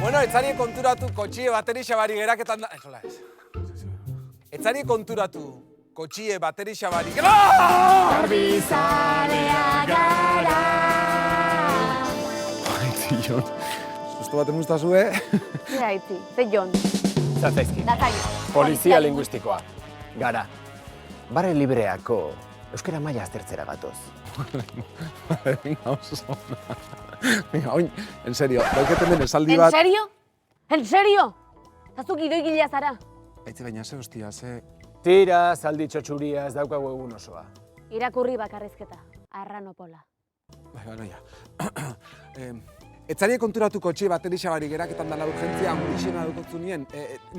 Bueno, etzari konturatu kotxie bateri-xabari geraketan da... Etzari konturatu kotxie bateri-xabari... Garbizalea gara. Aitzi, Jon. Susto bat emuztazu, Ze aitzi, ze Jon. Zatzaizki. Natzaio. Polizia linguistikoa. Gara. Bare libreako euskara maila aztertzera gatoz. Venga, oso ona. Venga, oin, en serio, dauketen den esaldi bat... En serio? En serio? Zazuk idoigilea zara? Aitzi, baina ze hostia, ze... Tira, zaldi txotxuria, ez daukagu egun osoa. Irakurri bakarrizketa. Arranopola. Bai, Etzari konturatu kotxie bateri-xabari geraketan dela urgentzia handixena daukotzu nien.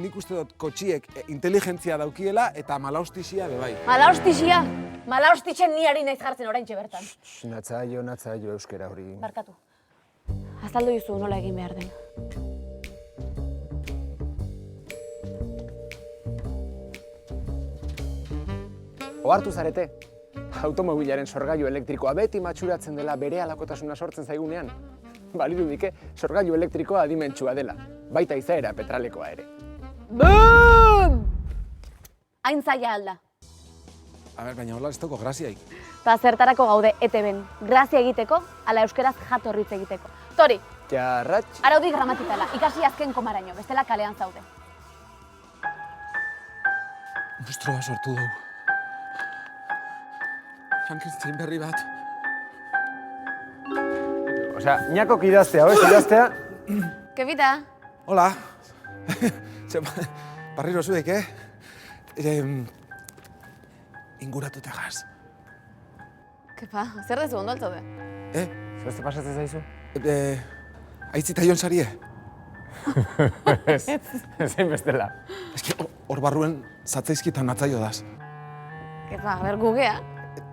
Nik uste dut kotxiek inteligentzia daukiela eta malaustixia bebai. Malaustixia? Malaustixen ni ari naiz jartzen oraintxe bertan. Natzaio euskera hori. Barkatu. Azaldu dizu nola egin behar den. Ohartu zarete, automobilaren sorgailu elektrikoa beti matxuratzen dela bere alakotasuna sortzen zaigunean. Balirudike, sorgailu elektrikoa adimentsua dela, baita izaera petralekoa ere. BOOM! Hain zaila alda. A ber, baina hola ez dauko graziaik. Ta zertarako gaude ETB-n. Grazia egiteko, ala euskeraz jatorritz egiteko. Tori, Jarratx. araudi gramatikala, ikasi azken komaraino, bestela kalean zaude. Monstrua sortu dugu. Frankenstein berri bat. Osea, ñakok idaztea, oez, idaztea? Kebita? Hola. Barriro zuek, inguratuta gaz. Kepa, zer dezu ondo altzaude? Zerze pasatzen zaizu? Aitzi eta Jon sarie? Ez, zein bestela. Eski, hor barruen zatzaizkitan natzaio daz. Kepa, ber gugea.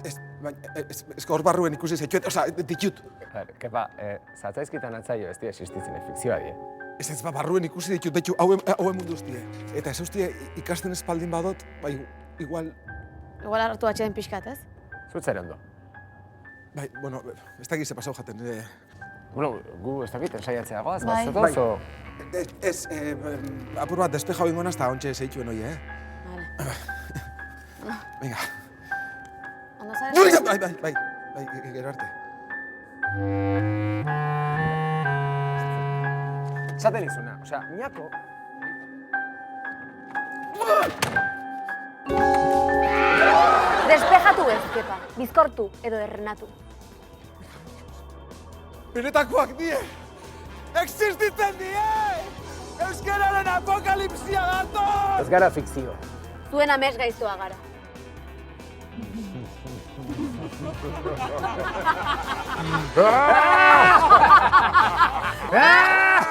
Ez hor barruen ikusi zaituet, oza, ditut. Kepa, zatzaizkitan atzaio ez die existitzen fikzioa die. Ez barruen ikusi ditut, betu, hauen mundu ustie. Eta ez ustie ikasten espaldin badot, bai, igual... Igual hartu atxeden pixkat, ez? Zutzer ondo. Bai, bueno, ez dakit ze pasau jaten. Bueno, gu ez dakit ensaiatzea goaz, Bai. bazatoz, o... Ez, apur bat despeja bingonaz eta ontxe zeituen hoi, Vale. Venga. Ondo zara? Bai, gero arte. Zaten izuna, osea, ñako... Despejatu ez, Kepa. Bizkortu edo errenatu. Benetakoak die! Existitzen die! Euskararen apokalipsia gatoz! Ez gara fikzio. Zuen amets gaiztoa gara. Ah!